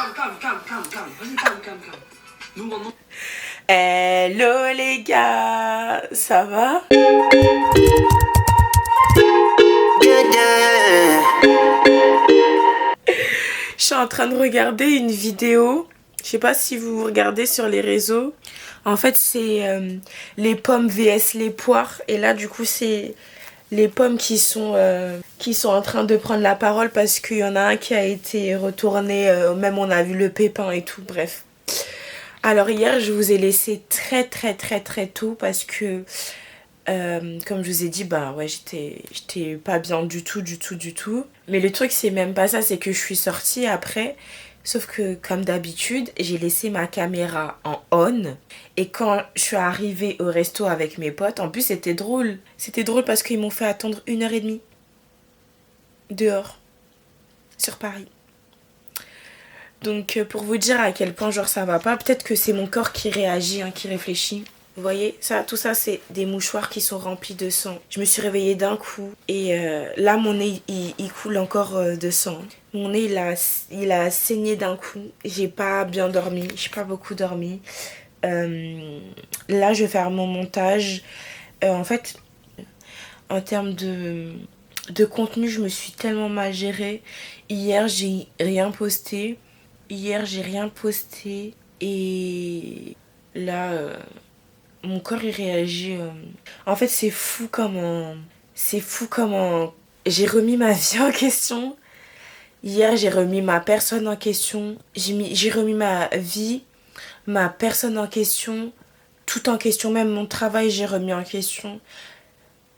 Vas-y, calme. Nous, maintenant... Hello les gars, ça va? Je suis en train de regarder une vidéo. Je sais pas si vous regardez sur les réseaux. En fait, c'est les pommes vs les poires. Et là, du coup, c'est les pommes qui sont en train de prendre la parole parce qu'il y en a un qui a été retourné. Même on a vu le pépin et tout. Bref. Alors hier, je vous ai laissé très tôt parce que, comme je vous ai dit, bah ouais, j'étais pas bien du tout. Mais le truc, c'est même pas ça, c'est que je suis sortie après. Sauf que, comme d'habitude, j'ai laissé ma caméra en on. Et quand je suis arrivée au resto avec mes potes, en plus, c'était drôle. C'était drôle parce qu'ils m'ont fait attendre 1h30 dehors, sur Paris. Donc pour vous dire à quel point genre ça va pas, peut-être que c'est mon corps qui réagit, hein, qui réfléchit. Vous voyez, ça, tout ça c'est des mouchoirs qui sont remplis de sang. Je me suis réveillée d'un coup et là mon nez il coule encore de sang. Mon nez il a saigné d'un coup. J'ai pas bien dormi, j'ai pas beaucoup dormi. Là je vais faire mon montage. En fait, en termes de contenu, je me suis tellement mal gérée. Hier j'ai rien posté. Et là, mon corps il réagit. En fait, c'est fou comment j'ai remis ma vie en question. Hier, j'ai remis ma personne en question. J'ai remis ma vie, ma personne en question, tout en question. Même mon travail, j'ai remis en question.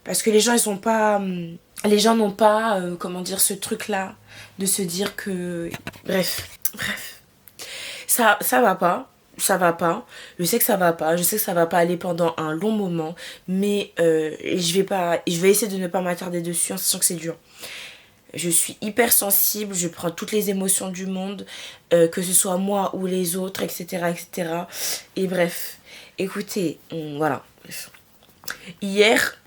Parce que les gens, les gens n'ont pas, comment dire, ce truc-là de se dire que... Bref. Ça va pas. Je sais que ça va pas. Je sais que ça va pas aller pendant un long moment. Mais je vais essayer de ne pas m'attarder dessus en sachant que c'est dur. Je suis hyper sensible. Je prends toutes les émotions du monde. Que ce soit moi ou les autres, etc. Et bref. Écoutez, voilà. Hier,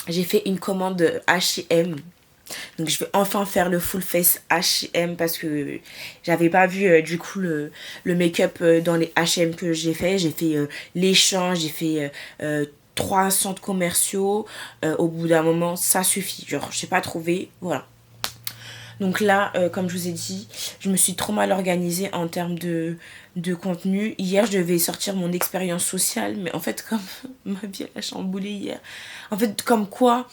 j'ai fait une commande H&M. Donc je vais enfin faire le full face H&M parce que j'avais pas vu du coup le make-up dans les H&M que j'ai fait. J'ai fait les champs, j'ai fait 3 centres commerciaux. Au bout d'un moment, ça suffit. Genre, j'ai pas trouvé. Voilà. Donc là, comme je vous ai dit, je me suis trop mal organisée en termes de contenu. Hier, je devais sortir mon expérience sociale. Mais en fait, comme ma vie elle a chamboulé hier. En fait, comme quoi...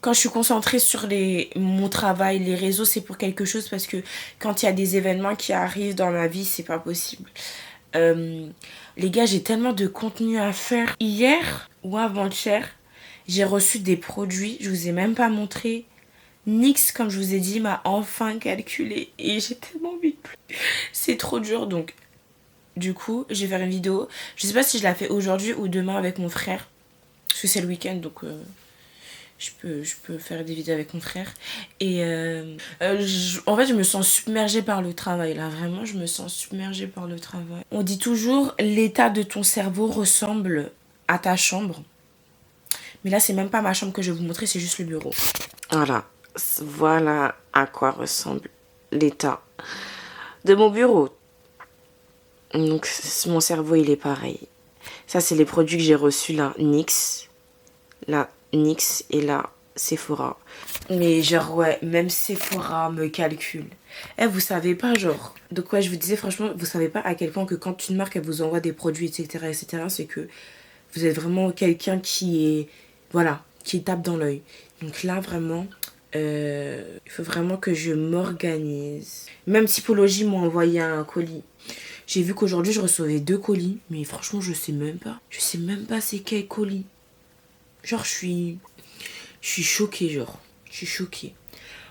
Quand je suis concentrée sur mon travail, les réseaux, c'est pour quelque chose parce que quand il y a des événements qui arrivent dans ma vie, c'est pas possible. Les gars, j'ai tellement de contenu à faire. Hier ou avant-hier, j'ai reçu des produits, je vous ai même pas montré. NYX, comme je vous ai dit, m'a enfin calculé et j'ai tellement envie de plus. C'est trop dur, donc du coup, je vais faire une vidéo. Je sais pas si je la fais aujourd'hui ou demain avec mon frère parce que c'est le week-end, donc... Je peux faire des vidéos avec mon frère. Et en fait, je me sens submergée par le travail. Là, vraiment, je me sens submergée par le travail. On dit toujours, l'état de ton cerveau ressemble à ta chambre. Mais là, c'est même pas ma chambre que je vais vous montrer, c'est juste le bureau. Voilà à quoi ressemble l'état de mon bureau. Donc, mon cerveau, il est pareil. Ça, c'est les produits que j'ai reçus là. NYX. Là, NYX et là, Sephora. Mais genre, ouais, même Sephora me calcule. Vous savez pas, genre... Donc, ouais, je vous disais, franchement, vous savez pas à quel point que quand une marque, elle vous envoie des produits, etc., c'est que vous êtes vraiment quelqu'un qui est... Voilà, qui tape dans l'œil. Donc là, vraiment... il faut vraiment que je m'organise. Même Typologie m'a envoyé un colis. J'ai vu qu'aujourd'hui, je recevais 2 colis. Mais franchement, je sais même pas. Je sais même pas c'est quel colis. Genre, je suis choquée, genre. Je suis choquée.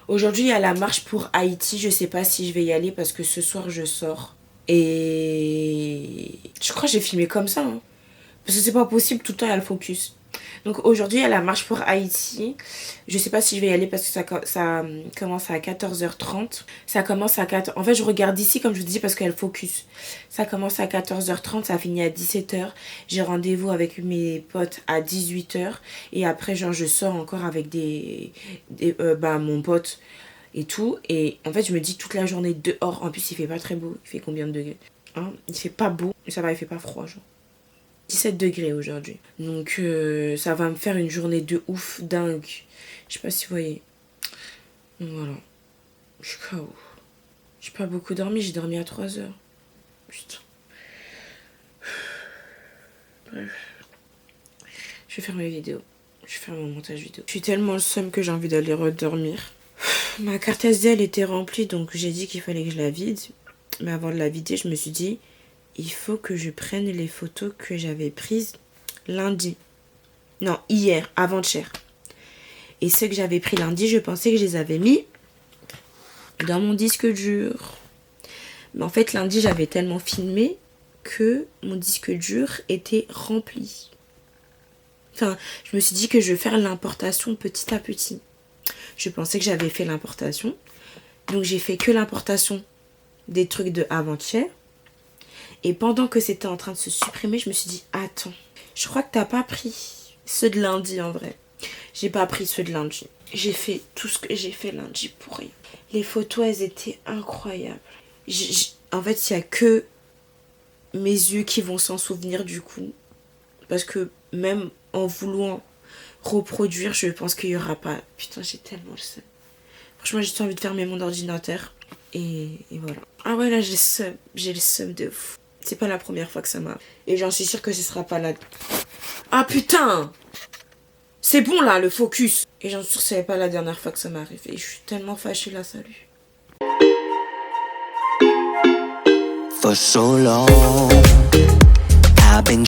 Aujourd'hui, il y a la marche pour Haïti. Je sais pas si je vais y aller parce que ce soir, je sors. Et je crois que j'ai filmé comme ça. Hein. Parce que c'est pas possible, tout le temps, il y a le focus. Donc aujourd'hui, il y a la marche pour Haïti. Je sais pas si je vais y aller parce que ça commence à 14h30. Ça commence à 14h... En fait, je regarde ici, comme je vous dis, parce qu'elle focus. Ça commence à 14h30, ça finit à 17h. J'ai rendez-vous avec mes potes à 18h. Et après, genre, je sors encore avec mon pote. et tout. Et en fait, je me dis toute la journée dehors. En plus, il fait pas très beau. Il fait combien de degrés hein? Il fait pas beau. Ça va, il fait pas froid, genre. 17 degrés aujourd'hui. Donc, ça va me faire une journée de ouf, dingue. Je sais pas si vous voyez. Donc, voilà. Je suis KO. J'ai pas beaucoup dormi. J'ai dormi à 3 heures. Putain. Bref. Je vais faire mes vidéos. Je vais faire mon montage vidéo. Je suis tellement le seum que j'ai envie d'aller redormir. Ma carte SD, elle était remplie, donc j'ai dit qu'il fallait que je la vide. Mais avant de la vider, je me suis dit, il faut que je prenne les photos que j'avais prises lundi. Non, hier, avant-hier. Et ceux que j'avais pris lundi, je pensais que je les avais mis dans mon disque dur. Mais en fait, lundi, j'avais tellement filmé que mon disque dur était rempli. Enfin, je me suis dit que je vais faire l'importation petit à petit. Je pensais que j'avais fait l'importation. Donc, j'ai fait que l'importation des trucs de avant-hier. Et pendant que c'était en train de se supprimer, je me suis dit, attends, je crois que t'as pas pris ceux de lundi en vrai. J'ai pas pris ceux de lundi. J'ai fait tout ce que j'ai fait lundi pour rien. Les photos, elles étaient incroyables. En fait, il n'y a que mes yeux qui vont s'en souvenir du coup. Parce que même en voulant reproduire, je pense qu'il n'y aura pas. Putain, j'ai tellement le seum. Franchement, j'ai envie de fermer mon ordinateur. Et voilà. Ah ouais, là, j'ai le seum de fou. C'est pas la première fois que ça m'arrive. Et j'en suis sûre que ce sera pas la... Ah putain! C'est bon là, le focus! Et j'en suis sûre que c'est pas la dernière fois que ça m'arrive. Et je suis tellement fâchée là, salut. For so long, I've been